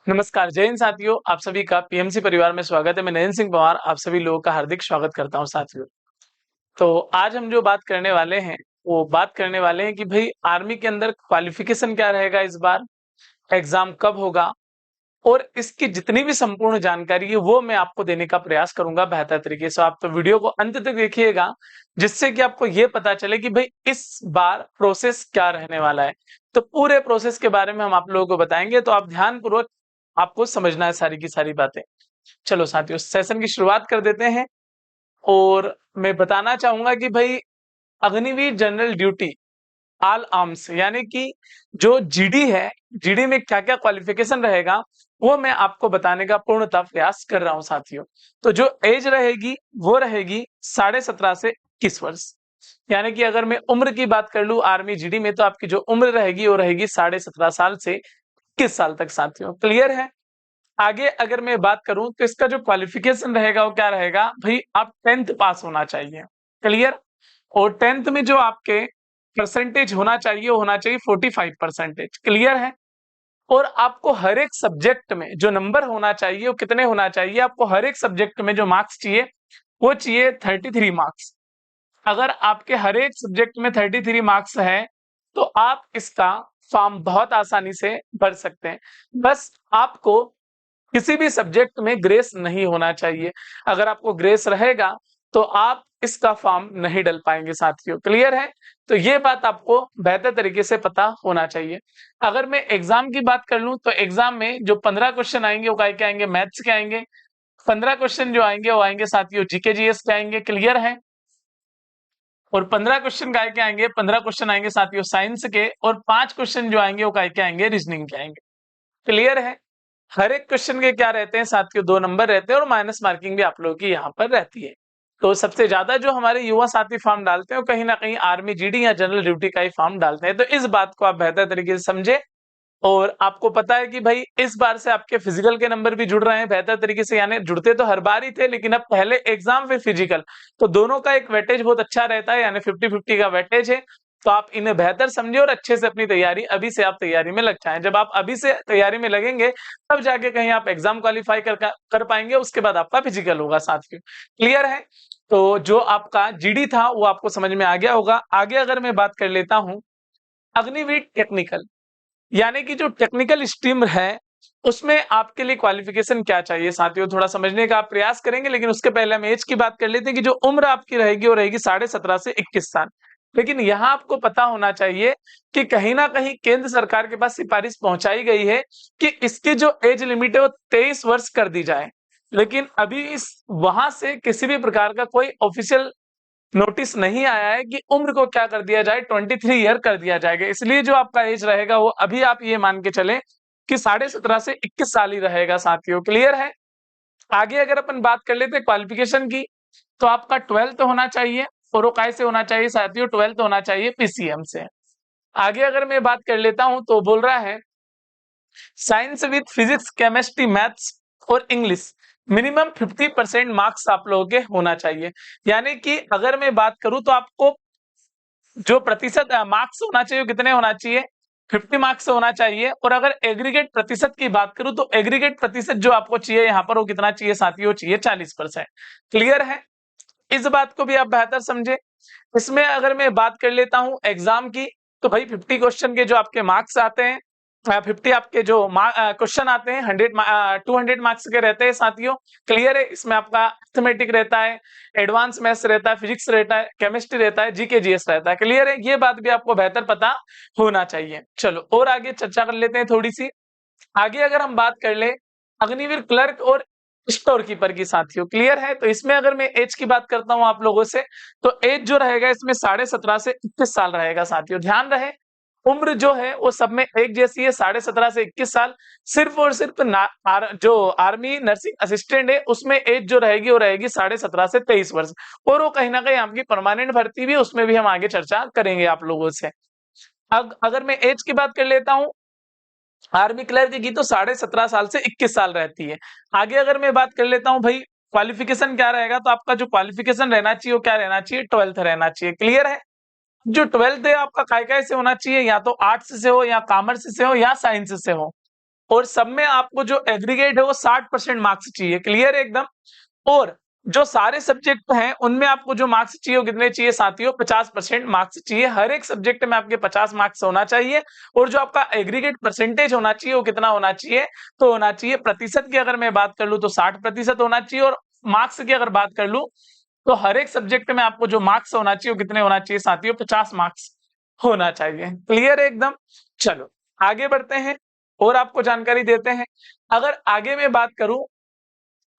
नमस्कार, जय हिंद साथियों। आप सभी का पीएमसी परिवार में स्वागत है। मैं नरेंद्र सिंह पवार आप सभी लोगों का हार्दिक स्वागत करता हूं साथियों। तो आज हम जो बात करने वाले हैं, वो बात करने वाले हैं कि भई आर्मी के अंदर क्वालिफ़िकेशन क्या रहेगा इस बार, एग्ज़ाम कब होगा और इसकी जितनी भी संपूर्ण जानकारी है, वो मैं आपको देने का प्रयास करूँगा बेहतर तरीके से। आप तो वीडियो को अंत तक देखिएगा, जिससे कि आपको ये पता चले कि भई इस बार प्रोसेस क्या रहने वाला है। तो पूरे प्रोसेस के बारे में हम आप लोगों को बताएँगे, तो आप ध्यानपूर्वक आपको समझना है सारी की सारी बातें। चलो साथियों, सेशन की शुरुआत कर देते हैं और मैं बताना चाहूँगा कि भई Agniveer general duty all arms यानी कि जो जीडी है, जीडी में क्या-क्या क्वालिफ़िकेशन रहेगा, वो मैं आपको बताने का पूर्णतः प्रयास कर रहा हूँ साथियों। तो जो एज रहेगी, वो रहेगी 17.5 से 21 वर्ष। यानी कि अगर मैं उम्र की बात कर लूँ आर्मी जीडी में, तो आपकी जो उम्र रहेगी, वो रहेगी 17.5 साल से 21 साल तक साथियों। क्लियर है? आगे अगर मैं बात करूं तो इसका जो क्वालिफिकेशन रहेगा वो क्या रहेगा भाई, आप 10th पास होना चाहिए। क्लियर? और 10th में जो आपके परसेंटेज होना चाहिए वो होना चाहिए 45%। क्लियर है? और आपको हर एक सब्जेक्ट में जो नंबर होना चाहिए वो कितने होना चाहिए, आपको हर एक सब्जेक्ट में जो मार्क्स चाहिए वो चाहिए 33 मार्क्स। अगर आपके हर एक सब्जेक्ट में 33 मार्क्स है तो आप इसका फॉर्म बहुत आसानी से भर सकते हैं। बस आपको किसी भी सब्जेक्ट में ग्रेस नहीं होना चाहिए। अगर आपको ग्रेस रहेगा तो आप इसका फॉर्म नहीं डल पाएंगे साथियों। क्लियर है? तो ये बात आपको बेहतर तरीके से पता होना चाहिए। अगर मैं एग्जाम की बात कर लूं तो एग्जाम में जो 15 क्वेश्चन आएंगे वो काय के आएंगे, मैथ्स के आएंगे। 15 क्वेश्चन जो आएंगे वो आएंगे साथियों जीके जीएस के आएंगे। क्लियर है? और 15 क्वेश्चन काय के आएंगे, 15 क्वेश्चन आएंगे साथियों साइंस के, और 5 क्वेश्चन जो आएंगे वो काय के आएंगे, रीजनिंग के आएंगे। क्लियर है? हर एक क्वेश्चन के क्या रहते हैं साथियों, 2 नंबर रहते हैं और माइनस मार्किंग भी आप लोगों की यहाँ पर रहती है। तो सबसे ज्यादा जो हमारे युवा साथी फॉर्म डालते हैं वो कहीं ना कहीं आर्मी जीडी या जनरल ड्यूटी का ही फॉर्म डालते हैं। तो इस बात को आप बेहतर तरीके से समझे। और आपको पता है कि भाई इस बार से आपके फिजिकल के नंबर भी जुड़ रहे हैं बेहतर तरीके से, यानी जुड़ते तो हर बार ही थे लेकिन अब पहले एग्जाम फिर फिजिकल, तो दोनों का एक वेटेज बहुत अच्छा रहता है, यानी 50-50 का वेटेज है। तो आप इन्हें बेहतर समझे और अच्छे से अपनी तैयारी अभी से आप तैयारी में लग जाएं। जब आप अभी से तैयारी में लगेंगे तब जाके कहीं आप एग्जाम क्वालिफाई कर पाएंगे, उसके बाद आपका फिजिकल होगा साथियों। क्लियर है? तो जो आपका जीडी था वो आपको समझ में आ गया होगा। आगे अगर मैं बात कर लेता हूं अग्निवीर टेक्निकल, यानी कि जो टेक्निकल स्ट्रीम है उसमें आपके लिए क्वालिफिकेशन क्या चाहिए साथियों, थोड़ा समझने का आप प्रयास करेंगे। लेकिन उसके पहले हम एज की बात कर लेते हैं कि जो उम्र आपकी रहेगी वो रहेगी 17.5 से 21 साल। लेकिन यहाँ आपको पता होना चाहिए कि कहीं ना कहीं केंद्र सरकार के पास सिफारिश पहुंचाई गई है कि इसकी जो एज लिमिट है वो 23 वर्ष कर दी जाए। लेकिन अभी इस वहां से किसी भी प्रकार का कोई ऑफिशियल नोटिस नहीं आया है कि उम्र को क्या कर दिया जाए, 23 ईयर कर दिया जाएगा। इसलिए जो आपका एज रहेगा वो अभी आप ये मान के चले कि 17.5 से 21 साल ही रहेगा साथियों। क्लियर है? आगे अगर अपन बात कर लेते हैं क्वालिफिकेशन की, तो आपका 12th होना चाहिए। और वो काय से होना चाहिए साथियों, 12th होना चाहिए पीसीएम से। आगे अगर मैं बात कर लेता हूं तो बोल रहा है science with physics chemistry maths और इंग्लिश मिनिमम 50% मार्क्स आप लोगों के होना चाहिए। यानी कि अगर मैं बात करूं तो आपको जो प्रतिशत मार्क्स होना चाहिए कितने होना चाहिए, 50 मार्क्स होना चाहिए। और अगर एग्रीगेट प्रतिशत की बात करूं तो एग्रीगेट प्रतिशत जो आपको चाहिए यहाँ पर वो कितना चाहिए साथियों, चाहिए 40%। क्लियर है? इस बात को भी आप बेहतर समझे। इसमें अगर मैं बात कर लेता हूं एग्जाम की, तो भाई 50 क्वेश्चन के जो आपके मार्क्स आते हैं, 50 आपके जो क्वेश्चन आते हैं 200 मार्क्स के रहते हैं साथियों। क्लियर है? इसमें आपका अर्थमेटिक रहता है, एडवांस मैथ्स रहता है, फिजिक्स रहता है, केमिस्ट्री रहता है, जीके जीएस रहता है। क्लियर है? ये बात भी आपको बेहतर पता होना चाहिए। चलो और आगे चर्चा कर लेते हैं थोड़ी सी। आगे अगर हम बात कर ले अग्निवीर क्लर्क और स्टोर कीपर की साथियों। क्लियर है? तो इसमें अगर मैं एज की बात करता हूं आप लोगों से, तो एज जो रहेगा इसमें 17.5 से 21 साल रहेगा साथियों। ध्यान रहे उम्र जो है वो सब में एक जैसी है, 17.5 से 21 साल। सिर्फ और सिर्फ जो आर्मी नर्सिंग असिस्टेंट है उसमें एज जो रहेगी वो रहेगी 17.5 से 23 वर्ष। और वो कहीं ना कहीं आपकी परमानेंट भर्ती भी, उसमें भी हम आगे चर्चा करेंगे आप लोगों से। अब अगर मैं एज की बात कर लेता हूं आर्मी क्लर्क की, तो 17.5 साल से 21 साल रहती है। आगे अगर मैं बात कर लेता हूं भाई क्वालिफिकेशन क्या रहेगा, तो आपका जो क्वालिफिकेशन रहना चाहिए वो क्या रहना चाहिए, 12th रहना चाहिए। क्लियर है? जो 12th है आपका काय काय से होना चाहिए, या तो आर्ट्स से हो या कॉमर्स से हो या साइंस से हो। और सब में आपको जो एग्रीगेट है वो 60% मार्क्स चाहिए। क्लियर है एकदम। और जो सारे सब्जेक्ट हैं उनमें आपको जो मार्क्स चाहिए वो कितने चाहिए साथियों? 50% मार्क्स चाहिए। हर एक सब्जेक्ट में आपके 50 मार्क्स होना चाहिए। और जो आपका एग्रीगेट परसेंटेज होना चाहिए वो कितना होना चाहिए? तो होना चाहिए, प्रतिशत की अगर मैं बात कर लूं तो 60% होना चाहिए, और मार्क्स की अगर बात कर लूं तो हर एक सब्जेक्ट में आपको जो मार्क्स होना चाहिए वो कितने होना चाहिए साथियों? 50 मार्क्स होना चाहिए। क्लियर है एकदम। चलो आगे बढ़ते हैं और आपको जानकारी देते हैं। अगर आगे मैं बात करूं,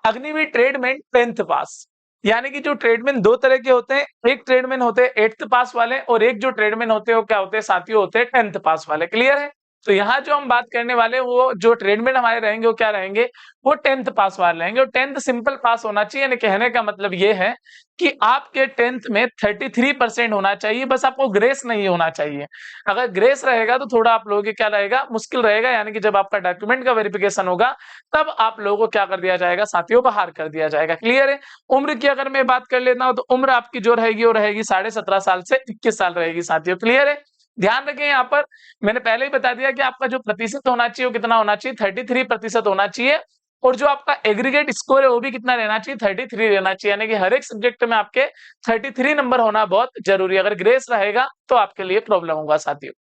अग्निवीर ट्रेडमैन 10th पास, यानी कि जो ट्रेडमैन दो तरह के होते हैं, एक ट्रेडमैन होते हैं 8th पास वाले, और एक जो ट्रेडमैन होते हैं वो क्या होते हैं साथियों? होते हैं 10th पास वाले। क्लियर है। तो यहाँ जो हम बात करने वाले वो जो ट्रेडमैन हमारे रहेंगे वो क्या रहेंगे? वो 10th पास वाले रहेंगे। और 10th सिंपल पास होना चाहिए, यानी कहने का मतलब ये है कि आपके 10th में 33% होना चाहिए, बस आपको ग्रेस नहीं होना चाहिए। अगर ग्रेस रहेगा तो थोड़ा आप लोगों के क्या रहेगा? मुश्किल रहेगा, यानी कि जब आपका डॉक्यूमेंट का वेरिफिकेशन होगा तब आप लोगों को क्या कर दिया जाएगा साथियों? बाहर कर दिया जाएगा। क्लियर है। उम्र की अगर मैं बात कर लेता हूं तो उम्र आपकी जो रहेगी वो रहेगी 17.5 साल से 21 साल रहेगी साथियों। क्लियर है। ध्यान रखें यहाँ पर मैंने पहले ही बता दिया कि आपका जो प्रतिशत होना चाहिए वो कितना होना चाहिए? 33% होना चाहिए। और जो आपका एग्रीगेट स्कोर है वो भी कितना रहना चाहिए? 33 रहना चाहिए, यानी कि हर एक सब्जेक्ट में आपके 33 नंबर होना बहुत जरूरी है। अगर ग्रेस रहेगा तो आपके लिए प्रॉब्लम होगा साथियों।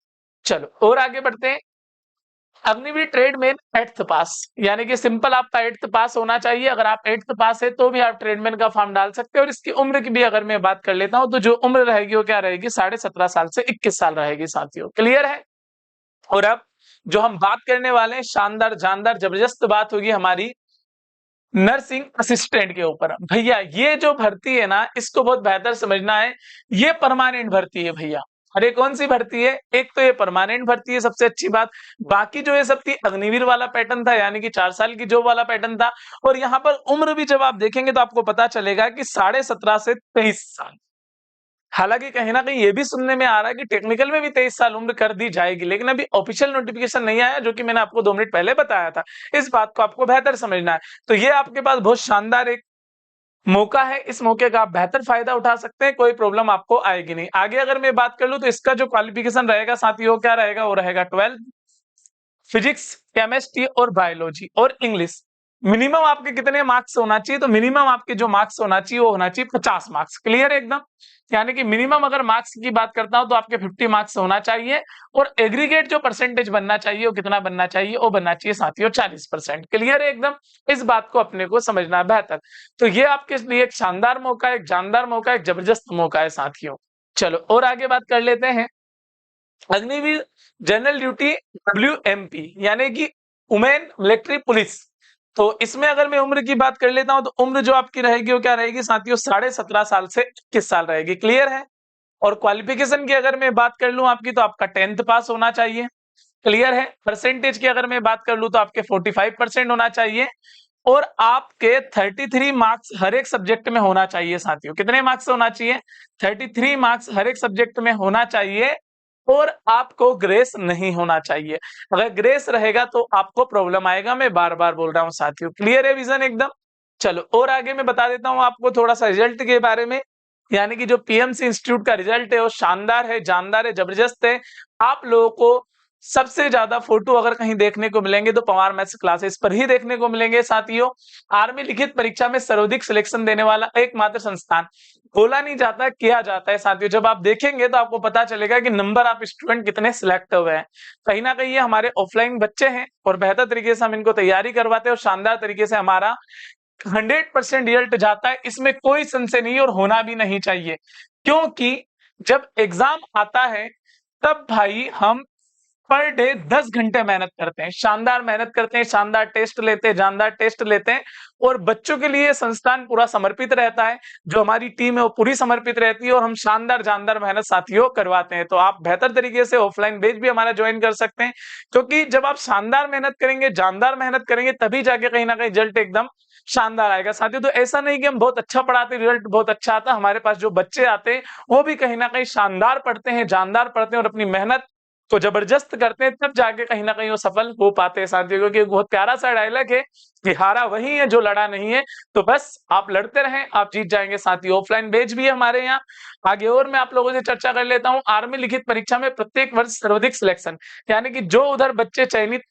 चलो और आगे बढ़ते हैं। अग्निवीर ट्रेडमैन 8th पास, यानी कि सिंपल आपका 8th पास होना चाहिए। अगर आप 8th पास है तो भी आप ट्रेडमैन का फॉर्म डाल सकते हैं। और इसकी उम्र की भी अगर मैं बात कर लेता हूं तो जो उम्र रहेगी वो क्या रहेगी? 17.5 साल से 21 साल रहेगी साथियों। क्लियर है। और अब जो हम बात करने वाले हैं, शानदार जानदार जबरदस्त बात होगी हमारी नर्सिंग असिस्टेंट के ऊपर। भैया ये जो भर्ती है ना, इसको बहुत बेहतर समझना है। ये परमानेंट भर्ती है भैया। अरे कौन सी भर्ती है? एक तो ये परमानेंट भर्ती है, सबसे अच्छी बात। बाकी जो ये सब थी अग्निवीर वाला पैटर्न था, यानी कि 4 साल की जॉब वाला पैटर्न था। और यहाँ पर उम्र भी जब आप देखेंगे तो आपको पता चलेगा कि 17.5 से 23 साल। हालांकि कहीं ना कहीं ये भी सुनने में आ रहा है कि टेक्निकल में भी 23 साल उम्र कर दी जाएगी, लेकिन अभी ऑफिशियल नोटिफिकेशन नहीं आया, जो कि मैंने आपको 2 मिनट पहले बताया था। इस बात को आपको बेहतर समझना है। तो ये आपके पास बहुत शानदार एक मौका है, इस मौके का आप बेहतर फायदा उठा सकते हैं, कोई प्रॉब्लम आपको आएगी नहीं। आगे अगर मैं बात कर लूं तो इसका जो क्वालिफिकेशन रहेगा साथियों क्या रहेगा? वो रहेगा 12 फिजिक्स, केमिस्ट्री और बायोलॉजी और इंग्लिश। मिनिमम आपके कितने मार्क्स होना चाहिए? तो मिनिमम आपके जो मार्क्स होना चाहिए वो होना चाहिए 50 मार्क्स। क्लियर है एकदम। यानी कि मिनिमम अगर मार्क्स की बात करता हूं तो आपके 50 मार्क्स होना चाहिए। और एग्रीगेट जो परसेंटेज बनना चाहिए वो कितना बनना चाहिए? वो बनना चाहिए साथियों 40%। क्लियर है एकदम। इस बात को अपने को समझना है बेहतर। तो ये आपके लिए एक शानदार मौका है, एक जानदार मौका है, एक जबरदस्त मौका है साथियों। चलो और आगे बात कर लेते हैं। अग्निवीर जनरल ड्यूटी WMP, यानी कि वुमेन मिलिट्री पुलिस। तो इसमें अगर मैं उम्र की बात कर लेता हूं तो उम्र जो आपकी रहेगी वो क्या रहेगी साथियों? 17.5 साल से 21 साल रहेगी। क्लियर है। और क्वालिफिकेशन की अगर मैं बात कर लूं आपकी, तो आपका 10th पास होना चाहिए। क्लियर है। परसेंटेज की अगर मैं बात कर लूं तो आपके 45% होना चाहिए। और आपके 33 मार्क्स हर एक सब्जेक्ट में होना चाहिए साथियों। कितने मार्क्स होना चाहिए? 33 मार्क्स हर एक सब्जेक्ट में होना चाहिए। और आपको ग्रेस नहीं होना चाहिए। अगर ग्रेस रहेगा तो आपको प्रॉब्लम आएगा, मैं बार बार बोल रहा हूं साथियों। क्लियर है विजन एकदम। चलो और आगे मैं बता देता हूं आपको थोड़ा सा रिजल्ट के बारे में। यानी कि जो पीएमसी इंस्टीट्यूट का रिजल्ट है वो शानदार है, जानदार है, जबरदस्त है। आप लोगों को सबसे ज्यादा फोटो अगर कहीं देखने को मिलेंगे तो पवार मैथ्स क्लासेस पर ही देखने को मिलेंगे साथियों। आर्मी लिखित परीक्षा में सर्वाधिक सिलेक्शन देने वाला एकमात्र संस्थान। बोला नहीं जाता, किया जाता है साथियों। जब आप देखेंगे तो आपको पता चलेगा कि नंबर आप स्टूडेंट कितने सिलेक्ट हुए हैं। कहीं ना कहीं ये हमारे ऑफलाइन बच्चे हैं और बेहतर तरीके से हम इनको तैयारी करवाते हैं और शानदार तरीके से हमारा 100% रिजल्ट जाता है। इसमें कोई संशय नहीं और होना भी नहीं चाहिए, क्योंकि जब एग्जाम आता है तब भाई हम पर डे 10 घंटे मेहनत करते हैं, शानदार मेहनत करते हैं, शानदार टेस्ट लेते हैं, जानदार टेस्ट लेते हैं। और बच्चों के लिए संस्थान पूरा समर्पित रहता है। जो हमारी टीम है वो पूरी समर्पित रहती है और हम शानदार जानदार मेहनत साथियों करवाते हैं। तो आप बेहतर तरीके से ऑफलाइन बैच भी हमारा ज्वाइन कर सकते हैं, क्योंकि जब आप शानदार मेहनत करेंगे, जानदार मेहनत करेंगे, तभी जाके कहीं ना कहीं रिजल्ट एकदम शानदार आएगा साथियों। तो ऐसा नहीं कि हम बहुत अच्छा पढ़ाते रिजल्ट बहुत अच्छा आता, हमारे पास जो बच्चे आते हैं वो भी कहीं ना कहीं शानदार पढ़ते हैं, जानदार पढ़ते हैं और अपनी मेहनत को जबरदस्त करते हैं, तब जाके कहीं ना कहीं वो सफल हो पाते हैं साथियों। क्योंकि एक बहुत प्यारा सा डायलॉग है कि हारा वही है जो लड़ा नहीं है। तो बस आप लड़ते रहें, आप जीत जाएंगे साथियों। ऑफलाइन बैच भी है हमारे यहाँ। आगे और मैं आप लोगों से चर्चा कर लेता हूँ। आर्मी लिखित परीक्षा में प्रत्येक वर्ष सर्वाधिक सिलेक्शन, यानी कि जो उधर बच्चे चयनित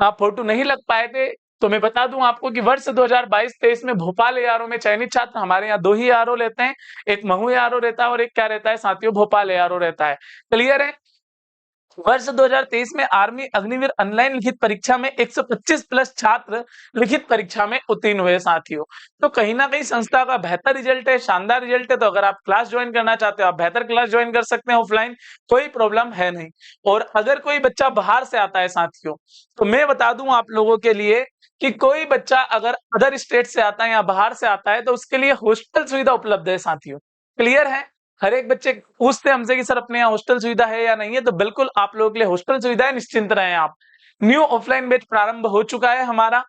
फोटो नहीं लग पाए थे, तो मैं बता दूं आपको कि वर्ष 2022-23 में भोपाल एआरओ में चयनित छात्र, हमारे यहाँ 2 ही एआरओ लेते हैं, एक महू एआरओ रहता है और एक क्या रहता है साथियों, भोपाल एआरओ रहता है। क्लियर है? वर्ष 2023 में आर्मी अग्निवीर ऑनलाइन लिखित परीक्षा में 125 प्लस छात्र लिखित परीक्षा में उत्तीर्ण हुए साथियों। तो कहीं ना कहीं संस्था का बेहतर रिजल्ट है, शानदार रिजल्ट है। तो अगर आप क्लास ज्वाइन करना चाहते हो, आप बेहतर क्लास ज्वाइन कर सकते हैं ऑफलाइन, कोई प्रॉब्लम है नहीं। और अगर कोई बच्चा बाहर से आता है साथियों, तो मैं बता दूं आप लोगों के लिए कि कोई बच्चा अगर अदर स्टेट से आता है या बाहर से आता है, तो उसके लिए हॉस्टल सुविधा उपलब्ध है साथियों। क्लियर है? हर एक बच्चे पूछते हैं हमसे कि सर अपने यहाँ हॉस्टल सुविधा है या नहीं है, तो बिल्कुल आप लोगों के लिए हॉस्टल सुविधा है, निश्चिंत रहें आप। न्यू ऑफलाइन बैच प्रारंभ हो चुका है हमारा।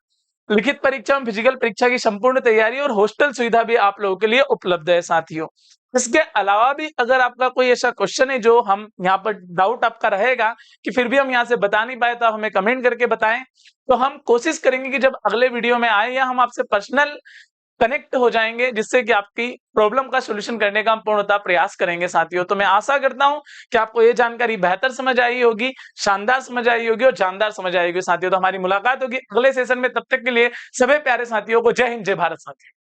लिखित परीक्षा और फिजिकल परीक्षा की संपूर्ण तैयारी और हॉस्टल सुविधा भी आप लोगों के लिए उपलब्ध है साथियों। इसके अलावा भी अगर आपका कोई ऐसा क्वेश्चन है जो हम यहाँ पर डाउट आपका रहेगा कि फिर भी हम यहाँ से बता नहीं पाए, तो आप हमें कमेंट करके बताएं। तो हम कोशिश करेंगे कि जब अगले वीडियो में आए, या हम आपसे पर्सनल कनेक्ट हो जाएंगे, जिससे कि आपकी प्रॉब्लम का सॉल्यूशन करने का हम पूर्णतः प्रयास करेंगे साथियों। तो मैं आशा करता हूं कि आपको ये जानकारी बेहतर समझ आई होगी, शानदार समझ आई होगी और जानदार समझ आई होगी साथियों। तो हमारी मुलाकात होगी अगले सेशन में। तब तक के लिए सभी प्यारे साथियों को जय हिंद, जय भारत साथियों।